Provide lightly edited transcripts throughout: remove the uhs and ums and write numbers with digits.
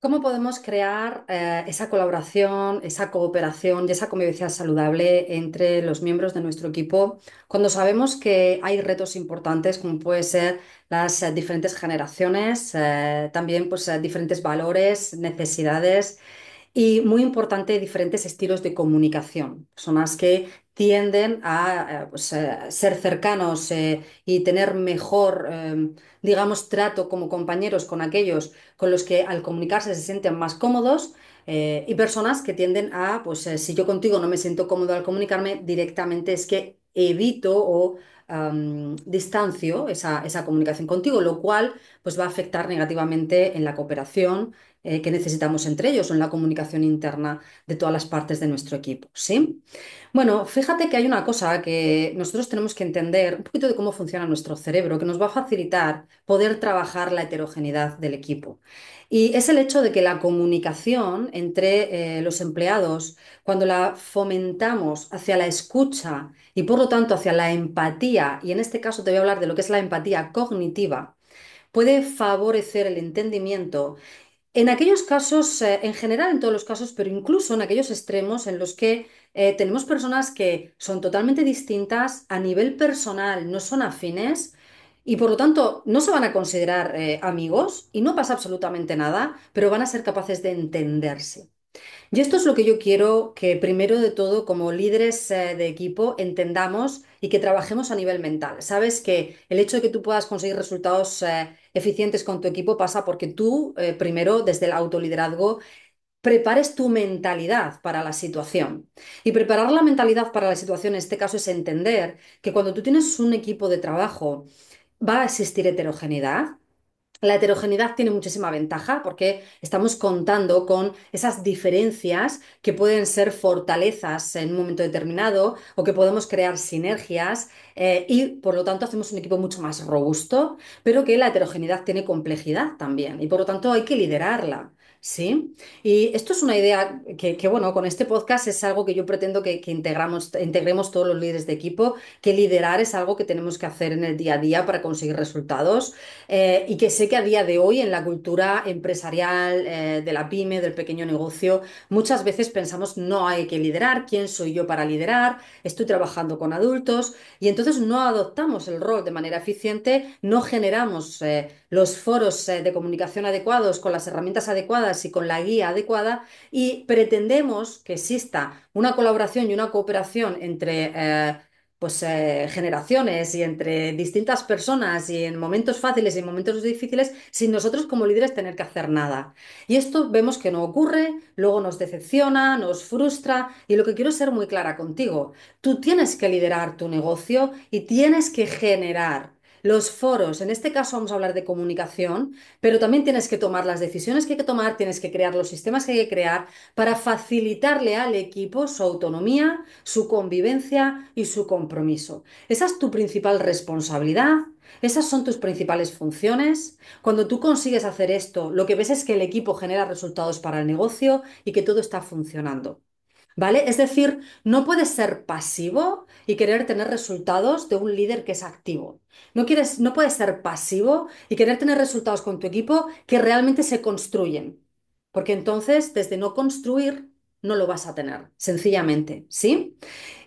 ¿Cómo podemos crear esa colaboración, esa cooperación y esa convivencia saludable entre los miembros de nuestro equipo cuando sabemos que hay retos importantes como puede ser las diferentes generaciones, también pues, diferentes valores, necesidades y muy importante, diferentes estilos de comunicación? Personas que tienden a pues, ser cercanos y tener mejor, digamos, trato como compañeros con aquellos con los que al comunicarse se sienten más cómodos. Y personas que tienden a, pues si yo contigo no me siento cómodo al comunicarme, directamente es que evito o distancio esa comunicación contigo, lo cual pues va a afectar negativamente en la cooperación que necesitamos entre ellos o en la comunicación interna de todas las partes de nuestro equipo, ¿sí? Bueno, fíjate que hay una cosa que nosotros tenemos que entender, un poquito de cómo funciona nuestro cerebro, que nos va a facilitar poder trabajar la heterogeneidad del equipo. Y es el hecho de que la comunicación entre los empleados, cuando la fomentamos hacia la escucha y por lo tanto hacia la empatía, y en este caso te voy a hablar de lo que es la empatía cognitiva, puede favorecer el entendimiento en aquellos casos, en general en todos los casos, pero incluso en aquellos extremos en los que tenemos personas que son totalmente distintas a nivel personal, no son afines y por lo tanto no se van a considerar amigos y no pasa absolutamente nada, pero van a ser capaces de entenderse. Y esto es lo que yo quiero que primero de todo, como líderes de equipo, entendamos y que trabajemos a nivel mental. Sabes que el hecho de que tú puedas conseguir resultados eficientes con tu equipo pasa porque tú, primero, desde el autoliderazgo, prepares tu mentalidad para la situación. Y preparar la mentalidad para la situación en este caso es entender que cuando tú tienes un equipo de trabajo, va a existir heterogeneidad. La heterogeneidad tiene muchísima ventaja porque estamos contando con esas diferencias que pueden ser fortalezas en un momento determinado o que podemos crear sinergias y por lo tanto hacemos un equipo mucho más robusto, pero que la heterogeneidad tiene complejidad también y por lo tanto hay que liderarla. ¿Sí? Y esto es una idea bueno, con este podcast es algo que yo pretendo que integremos todos los líderes de equipo, que liderar es algo que tenemos que hacer en el día a día para conseguir resultados y que sé que a día de hoy en la cultura empresarial, de la pyme, del pequeño negocio, muchas veces pensamos no hay que liderar, ¿quién soy yo para liderar? Estoy trabajando con adultos y entonces no adoptamos el rol de manera eficiente, no generamos los foros de comunicación adecuados con las herramientas adecuadas y con la guía adecuada y pretendemos que exista una colaboración y una cooperación entre generaciones y entre distintas personas y en momentos fáciles y en momentos difíciles, sin nosotros como líderes tener que hacer nada. Y esto vemos que no ocurre, luego nos decepciona, nos frustra y lo que quiero es ser muy clara contigo. Tú tienes que liderar tu negocio y tienes que generar los foros. En este caso vamos a hablar de comunicación, pero también tienes que tomar las decisiones que hay que tomar, tienes que crear los sistemas que hay que crear para facilitarle al equipo su autonomía, su convivencia y su compromiso. Esa es tu principal responsabilidad, esas son tus principales funciones. Cuando tú consigues hacer esto, lo que ves es que el equipo genera resultados para el negocio y que todo está funcionando. ¿Vale? Es decir, no puedes ser pasivo y querer tener resultados de un líder que es activo. No puedes ser pasivo y querer tener resultados con tu equipo que realmente se construyen. Porque entonces, desde no construir, no lo vas a tener, sencillamente, ¿sí?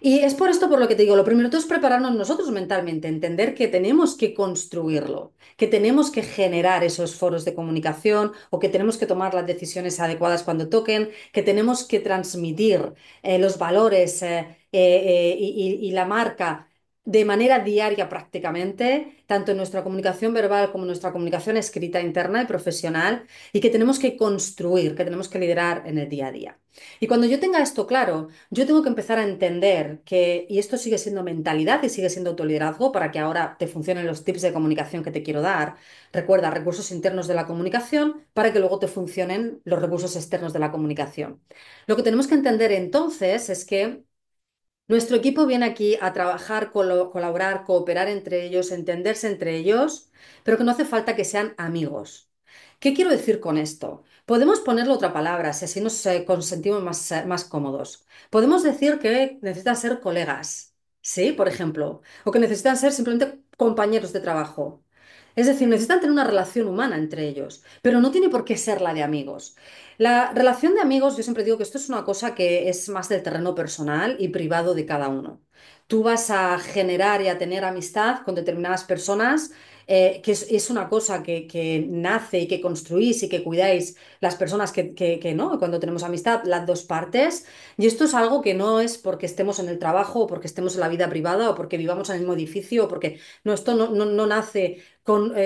Y es por esto por lo que te digo, lo primero es prepararnos nosotros mentalmente, entender que tenemos que construirlo, que tenemos que generar esos foros de comunicación o que tenemos que tomar las decisiones adecuadas cuando toquen, que tenemos que transmitir los valores y la marca de manera diaria prácticamente, tanto en nuestra comunicación verbal como en nuestra comunicación escrita interna y profesional, y que tenemos que construir, que tenemos que liderar en el día a día. Y cuando yo tenga esto claro, yo tengo que empezar a entender que, y esto sigue siendo mentalidad y sigue siendo autoliderazgo para que ahora te funcionen los tips de comunicación que te quiero dar. Recuerda, recursos internos de la comunicación para que luego te funcionen los recursos externos de la comunicación. Lo que tenemos que entender entonces es que nuestro equipo viene aquí a trabajar, colaborar, cooperar entre ellos, entenderse entre ellos, pero que no hace falta que sean amigos. ¿Qué quiero decir con esto? Podemos ponerle otra palabra, si así nos sentimos más cómodos. Podemos decir que necesitan ser colegas, ¿sí? Por ejemplo, o que necesitan ser simplemente compañeros de trabajo. Es decir, necesitan tener una relación humana entre ellos, pero no tiene por qué ser la de amigos. La relación de amigos, yo siempre digo que esto es una cosa que es más del terreno personal y privado de cada uno. Tú vas a generar y a tener amistad con determinadas personas, que es una cosa que nace y que construís y que cuidáis las personas que no, cuando tenemos amistad, las dos partes. Y esto es algo que no es porque estemos en el trabajo o porque estemos en la vida privada o porque vivamos en el mismo edificio o porque no, esto no nace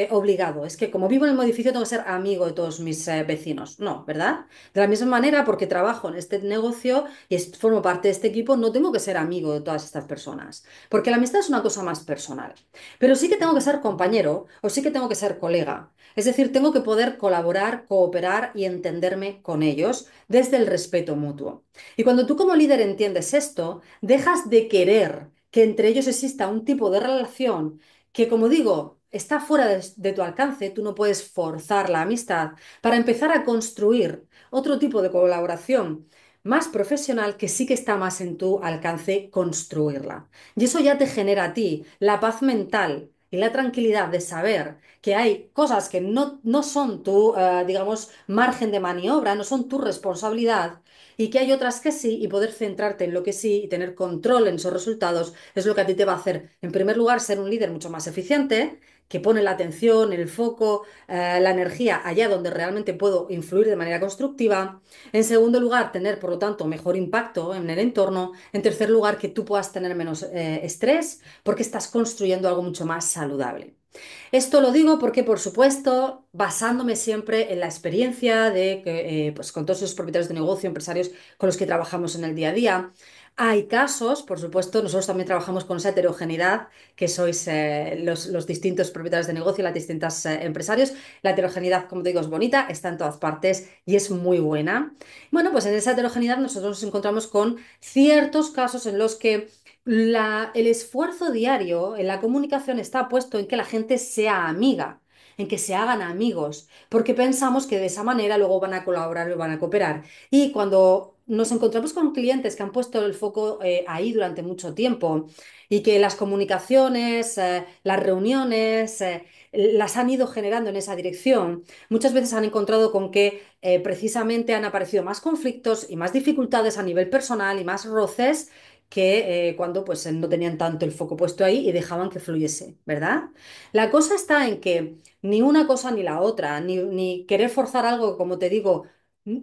obligado. Es que como vivo en el mismo edificio tengo que ser amigo de todos mis vecinos. No, ¿verdad? De la misma manera, porque trabajo en este negocio y formo parte de este equipo, no tengo que ser amigo de todas estas personas. Porque la amistad es una cosa más personal. Pero sí que tengo que ser compañero o sí que tengo que ser colega. Es decir, tengo que poder colaborar, cooperar y entenderme con ellos desde el respeto mutuo. Y cuando tú como líder entiendes esto, dejas de querer que entre ellos exista un tipo de relación que, como digo, está fuera de tu alcance, tú no puedes forzar la amistad para empezar a construir otro tipo de colaboración más profesional que sí que está más en tu alcance construirla. Y eso ya te genera a ti la paz mental y la tranquilidad de saber que hay cosas que no son tu, digamos, margen de maniobra, no son tu responsabilidad y que hay otras que sí, y poder centrarte en lo que sí y tener control en esos resultados es lo que a ti te va a hacer, en primer lugar, ser un líder mucho más eficiente, que pone la atención, el foco, la energía allá donde realmente puedo influir de manera constructiva. En segundo lugar, tener, por lo tanto, mejor impacto en el entorno. En tercer lugar, que tú puedas tener menos estrés porque estás construyendo algo mucho más saludable. Esto lo digo porque, por supuesto, basándome siempre en la experiencia de que, pues, con todos esos propietarios de negocio, empresarios con los que trabajamos en el día a día, hay casos, por supuesto, nosotros también trabajamos con esa heterogeneidad que sois los distintos propietarios de negocio, las distintas empresarios. La heterogeneidad, como te digo, es bonita, está en todas partes y es muy buena. Bueno, pues en esa heterogeneidad nosotros nos encontramos con ciertos casos en los que el esfuerzo diario en la comunicación está puesto en que la gente sea amiga, en que se hagan amigos, porque pensamos que de esa manera luego van a colaborar y van a cooperar. Y cuando nos encontramos con clientes que han puesto el foco ahí durante mucho tiempo y que las comunicaciones, las reuniones, las han ido generando en esa dirección, muchas veces han encontrado con que precisamente han aparecido más conflictos y más dificultades a nivel personal y más roces que cuando pues no tenían tanto el foco puesto ahí y dejaban que fluyese, ¿verdad? La cosa está en que ni una cosa ni la otra, ni querer forzar algo, como te digo,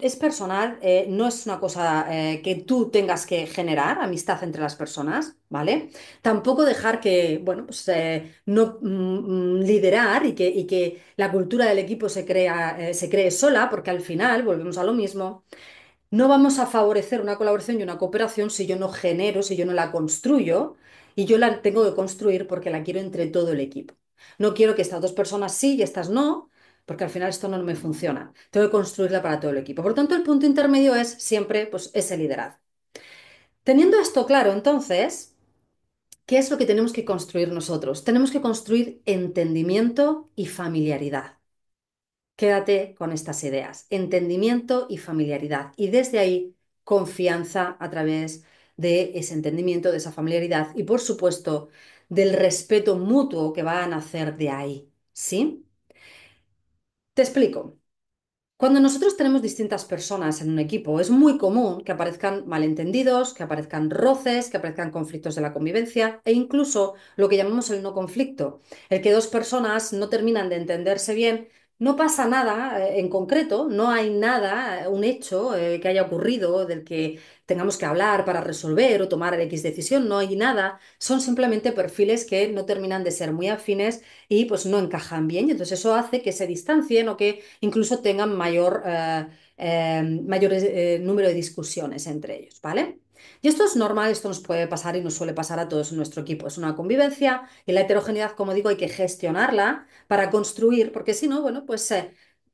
es personal, no es una cosa que tú tengas que generar amistad entre las personas, ¿vale? Tampoco dejar que, bueno, pues no liderar y que la cultura del equipo se cree sola, porque al final volvemos a lo mismo. No vamos a favorecer una colaboración y una cooperación si yo no genero, si yo no la construyo, y yo la tengo que construir porque la quiero entre todo el equipo. No quiero que estas dos personas sí y estas no, porque al final esto no me funciona. Tengo que construirla para todo el equipo. Por lo tanto, el punto intermedio es siempre pues, ese liderazgo. Teniendo esto claro, entonces, ¿qué es lo que tenemos que construir nosotros? Tenemos que construir entendimiento y familiaridad. Quédate con estas ideas, entendimiento y familiaridad. Y desde ahí, confianza a través de ese entendimiento, de esa familiaridad y, por supuesto, del respeto mutuo que va a nacer de ahí. ¿Sí? Te explico. Cuando nosotros tenemos distintas personas en un equipo, es muy común que aparezcan malentendidos, que aparezcan roces, que aparezcan conflictos de la convivencia e incluso lo que llamamos el no conflicto, el que dos personas no terminan de entenderse bien. No pasa nada en concreto, no hay nada, un hecho que haya ocurrido del que tengamos que hablar para resolver o tomar X decisión, no hay nada, son simplemente perfiles que no terminan de ser muy afines y pues no encajan bien y entonces eso hace que se distancien o que incluso tengan mayor número de discusiones entre ellos, ¿vale? Y esto es normal, esto nos puede pasar y nos suele pasar a todos en nuestro equipo. Es una convivencia y la heterogeneidad, como digo, hay que gestionarla para construir, porque si no, bueno, pues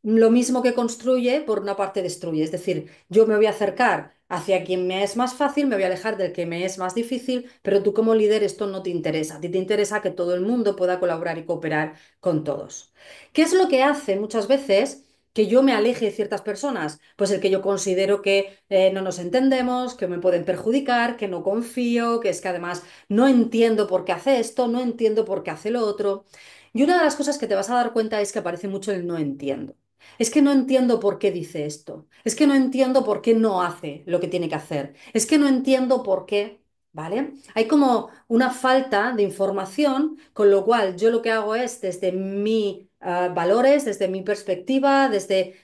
lo mismo que construye, por una parte destruye. Es decir, yo me voy a acercar hacia quien me es más fácil, me voy a alejar del que me es más difícil, pero tú como líder esto no te interesa. A ti te interesa que todo el mundo pueda colaborar y cooperar con todos. ¿Qué es lo que hace muchas veces que yo me aleje de ciertas personas? Pues el que yo considero que no nos entendemos, que me pueden perjudicar, que no confío, que es que además no entiendo por qué hace esto, no entiendo por qué hace lo otro. Y una de las cosas que te vas a dar cuenta es que aparece mucho el no entiendo. Es que no entiendo por qué dice esto. Es que no entiendo por qué no hace lo que tiene que hacer. Es que no entiendo por qué, ¿vale? Hay como una falta de información, con lo cual yo lo que hago es desde mi valores, desde mi perspectiva, desde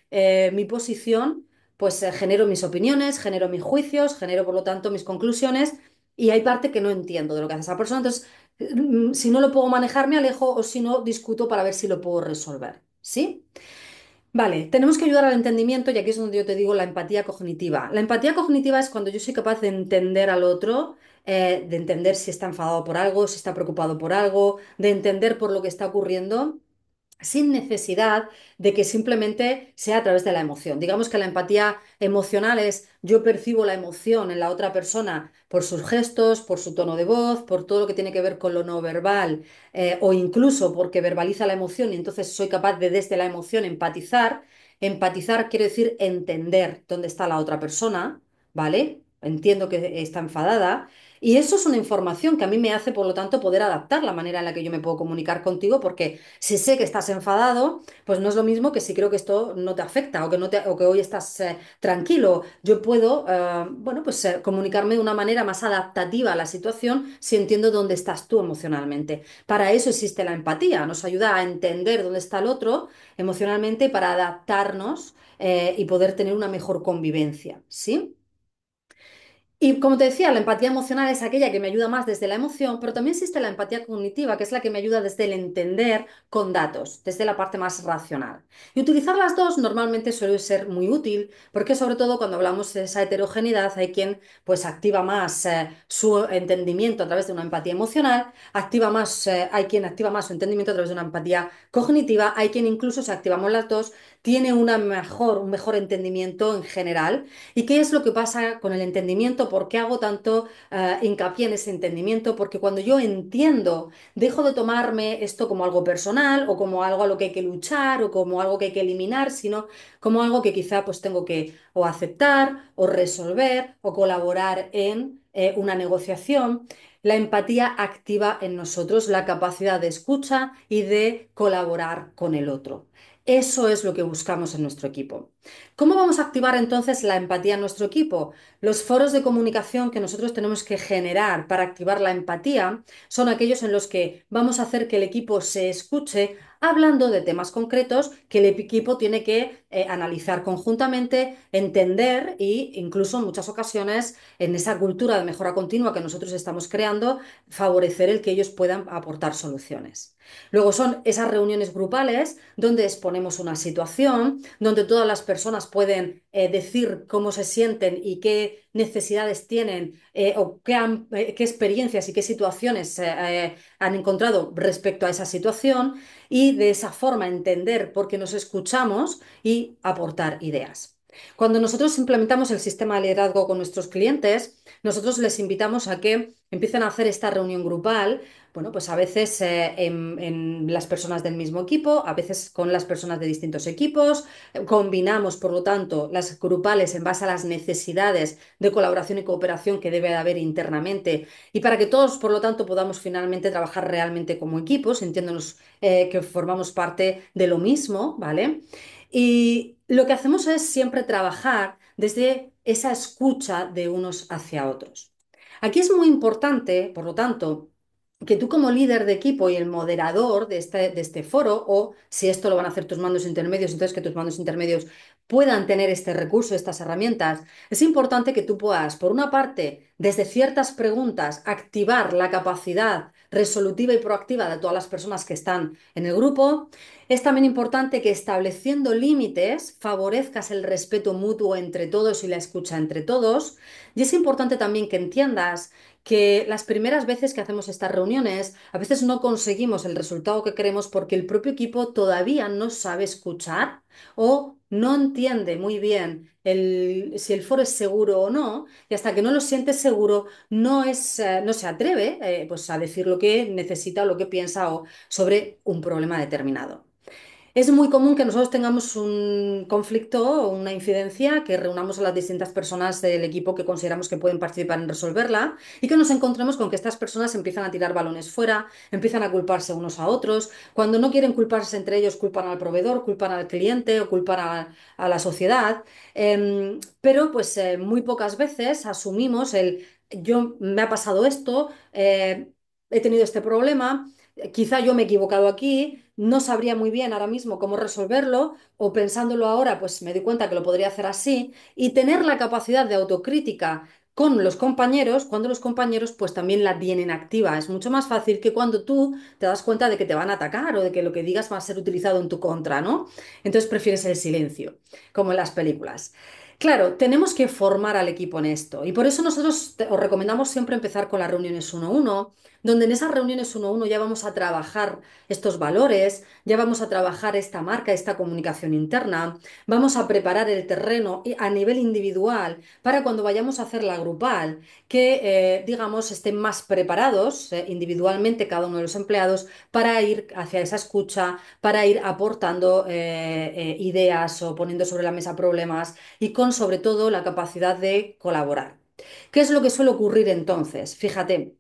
mi posición, pues genero mis opiniones, genero mis juicios, genero por lo tanto mis conclusiones y hay parte que no entiendo de lo que hace esa persona. Entonces, si no lo puedo manejar, me alejo o si no, discuto para ver si lo puedo resolver. ¿Sí? Vale, tenemos que ayudar al entendimiento y aquí es donde yo te digo la empatía cognitiva. La empatía cognitiva es cuando yo soy capaz de entender al otro, de entender si está enfadado por algo, si está preocupado por algo, de entender por lo que está ocurriendo sin necesidad de que simplemente sea a través de la emoción. Digamos que la empatía emocional es yo percibo la emoción en la otra persona por sus gestos, por su tono de voz, por todo lo que tiene que ver con lo no verbal, o incluso porque verbaliza la emoción y entonces soy capaz de desde la emoción empatizar. Empatizar quiere decir entender dónde está la otra persona, ¿vale? Entiendo que está enfadada. Y eso es una información que a mí me hace, por lo tanto, poder adaptar la manera en la que yo me puedo comunicar contigo, porque si sé que estás enfadado, pues no es lo mismo que si creo que esto no te afecta o que, no te, o que hoy estás tranquilo. Yo puedo, bueno, pues comunicarme de una manera más adaptativa a la situación si entiendo dónde estás tú emocionalmente. Para eso existe la empatía, nos ayuda a entender dónde está el otro emocionalmente para adaptarnos y poder tener una mejor convivencia, ¿sí? Y como te decía, la empatía emocional es aquella que me ayuda más desde la emoción, pero también existe la empatía cognitiva, que es la que me ayuda desde el entender con datos, desde la parte más racional. Y utilizar las dos normalmente suele ser muy útil, porque sobre todo cuando hablamos de esa heterogeneidad, hay quien pues activa más su entendimiento a través de una empatía emocional, hay quien activa más su entendimiento a través de una empatía cognitiva, hay quien incluso si activamos las dos, tiene un mejor entendimiento en general. ¿Y qué es lo que pasa con el entendimiento? ¿Por qué hago tanto hincapié en ese entendimiento? Porque cuando yo entiendo, dejo de tomarme esto como algo personal o como algo a lo que hay que luchar o como algo que hay que eliminar, sino como algo que quizá pues tengo que o aceptar o resolver o colaborar en una negociación. La empatía activa en nosotros la capacidad de escucha y de colaborar con el otro. Eso es lo que buscamos en nuestro equipo. ¿Cómo vamos a activar entonces la empatía en nuestro equipo? Los foros de comunicación que nosotros tenemos que generar para activar la empatía son aquellos en los que vamos a hacer que el equipo se escuche hablando de temas concretos que el equipo tiene que analizar conjuntamente, entender e incluso en muchas ocasiones en esa cultura de mejora continua que nosotros estamos creando, favorecer el que ellos puedan aportar soluciones. Luego son esas reuniones grupales donde exponemos una situación, donde todas las personas pueden decir cómo se sienten y qué necesidades tienen o qué experiencias y qué situaciones han encontrado respecto a esa situación y de esa forma entender por qué nos escuchamos y aportar ideas. Cuando nosotros implementamos el sistema de liderazgo con nuestros clientes, nosotros les invitamos a que empiecen a hacer esta reunión grupal, bueno, pues a veces en las personas del mismo equipo, a veces con las personas de distintos equipos, combinamos, por lo tanto, las grupales en base a las necesidades de colaboración y cooperación que debe de haber internamente y para que todos, por lo tanto, podamos finalmente trabajar realmente como equipos, sintiéndonos que formamos parte de lo mismo, ¿vale? Y lo que hacemos es siempre trabajar desde esa escucha de unos hacia otros. Aquí es muy importante, por lo tanto, que tú como líder de equipo y el moderador de este foro, o si esto lo van a hacer tus mandos intermedios, entonces que tus mandos intermedios puedan tener este recurso, estas herramientas, es importante que tú puedas, por una parte, desde ciertas preguntas, activar la capacidad resolutiva y proactiva de todas las personas que están en el grupo. Es también importante que estableciendo límites favorezcas el respeto mutuo entre todos y la escucha entre todos. Y es importante también que entiendas que las primeras veces que hacemos estas reuniones a veces no conseguimos el resultado que queremos porque el propio equipo todavía no sabe escuchar o no entiende muy bien si el foro es seguro o no, y hasta que no lo siente seguro no se atreve pues a decir lo que necesita o lo que piensa o sobre un problema determinado. Es muy común que nosotros tengamos un conflicto o una incidencia, que reunamos a las distintas personas del equipo que consideramos que pueden participar en resolverla y que nos encontremos con que estas personas empiezan a tirar balones fuera, empiezan a culparse unos a otros. Cuando no quieren culparse entre ellos, culpan al proveedor, culpan al cliente o culpan a la sociedad. Pero pues muy pocas veces asumimos el yo me ha pasado esto, he tenido este problema. Quizá yo me he equivocado aquí, no sabría muy bien ahora mismo cómo resolverlo, o pensándolo ahora, pues me di cuenta que lo podría hacer así, y tener la capacidad de autocrítica con los compañeros, cuando los compañeros pues también la tienen activa. Es mucho más fácil que cuando tú te das cuenta de que te van a atacar o de que lo que digas va a ser utilizado en tu contra, ¿no? Entonces prefieres el silencio, como en las películas. Claro, tenemos que formar al equipo en esto y por eso nosotros os recomendamos siempre empezar con las reuniones uno a uno, donde en esas reuniones uno a uno ya vamos a trabajar estos valores, ya vamos a trabajar esta marca, esta comunicación interna, vamos a preparar el terreno a nivel individual para cuando vayamos a hacer la grupal, que digamos estén más preparados individualmente cada uno de los empleados para ir hacia esa escucha, para ir aportando ideas o poniendo sobre la mesa problemas y con sobre todo la capacidad de colaborar. ¿Qué es lo que suele ocurrir entonces? Fíjate.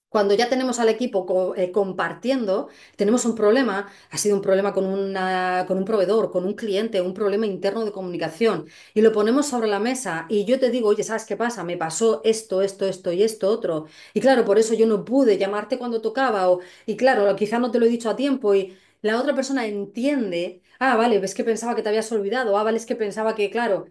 Cuando ya tenemos al equipo compartiendo, tenemos un problema, ha sido un problema con un proveedor, con un cliente, un problema interno de comunicación, y lo ponemos sobre la mesa y yo te digo, oye, ¿sabes qué pasa? Me pasó esto, esto, esto y esto otro. Y claro, por eso yo no pude llamarte cuando tocaba, y claro, quizá no te lo he dicho a tiempo, y la otra persona entiende, ah, vale, ves que pensaba que te habías olvidado, ah, vale, es que pensaba que, claro,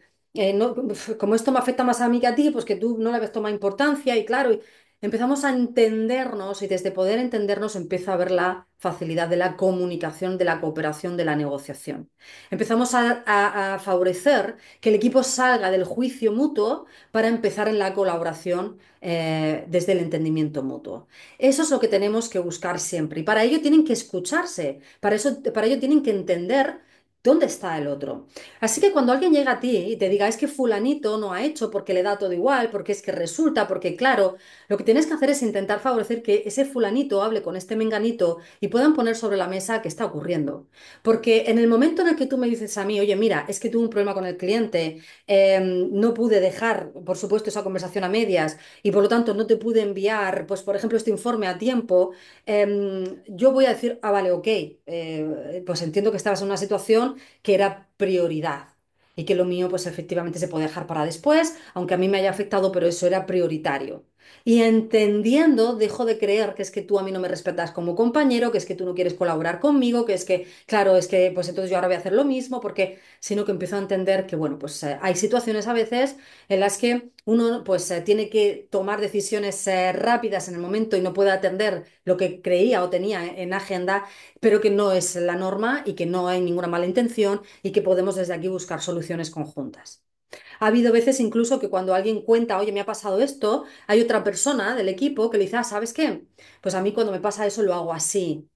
como esto me afecta más a mí que a ti, pues que tú no le habías tomado importancia, y claro. Empezamos a entendernos y desde poder entendernos empieza a ver la facilidad de la comunicación, de la cooperación, de la negociación. Empezamos a favorecer que el equipo salga del juicio mutuo para empezar en la colaboración desde el entendimiento mutuo. Eso es lo que tenemos que buscar siempre y para ello tienen que escucharse, para ello tienen que entender dónde está el otro. Así que cuando alguien llega a ti y te diga es que fulanito no ha hecho porque le da todo igual, porque es que resulta, porque claro, lo que tienes que hacer es intentar favorecer que ese fulanito hable con este menganito y puedan poner sobre la mesa qué está ocurriendo. Porque en el momento en el que tú me dices a mí, oye, mira, es que tuve un problema con el cliente, no pude dejar, por supuesto, esa conversación a medias y por lo tanto no te pude enviar, pues, por ejemplo, este informe a tiempo, yo voy a decir, ah, vale, ok, pues entiendo que estabas en una situación que era prioridad. Y que lo mío, pues efectivamente se puede dejar para después, aunque a mí me haya afectado, pero eso era prioritario. Y entendiendo, dejo de creer que es que tú a mí no me respetas como compañero, que es que tú no quieres colaborar conmigo, que es que, claro, es que pues entonces yo ahora voy a hacer lo mismo, porque sino que empiezo a entender que, bueno, pues hay situaciones a veces en las que uno pues tiene que tomar decisiones rápidas en el momento y no puede atender lo que creía o tenía en agenda, pero que no es la norma y que no hay ninguna mala intención y que podemos desde aquí buscar soluciones conjuntas. Ha habido veces incluso que cuando alguien cuenta, oye, me ha pasado esto, hay otra persona del equipo que le dice, ah, ¿sabes qué? Pues a mí cuando me pasa eso lo hago así.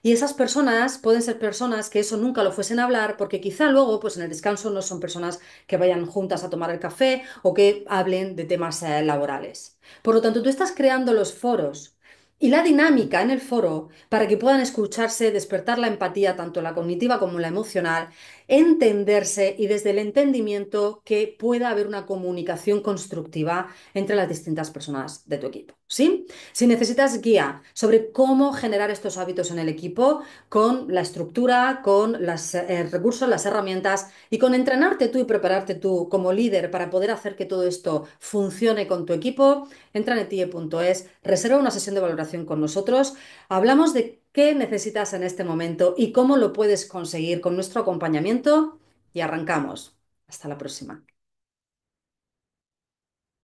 Y esas personas pueden ser personas que eso nunca lo fuesen a hablar porque quizá luego, pues en el descanso no son personas que vayan juntas a tomar el café o que hablen de temas laborales. Por lo tanto, tú estás creando los foros y la dinámica en el foro para que puedan escucharse, despertar la empatía, tanto la cognitiva como la emocional, entenderse y desde el entendimiento que pueda haber una comunicación constructiva entre las distintas personas de tu equipo. ¿Sí? Si necesitas guía sobre cómo generar estos hábitos en el equipo, con la estructura, con los recursos, las herramientas y con entrenarte tú y prepararte tú como líder para poder hacer que todo esto funcione con tu equipo, entra en etie.es, reserva una sesión de valoración con nosotros. Hablamos de qué necesitas en este momento y cómo lo puedes conseguir con nuestro acompañamiento y arrancamos. Hasta la próxima.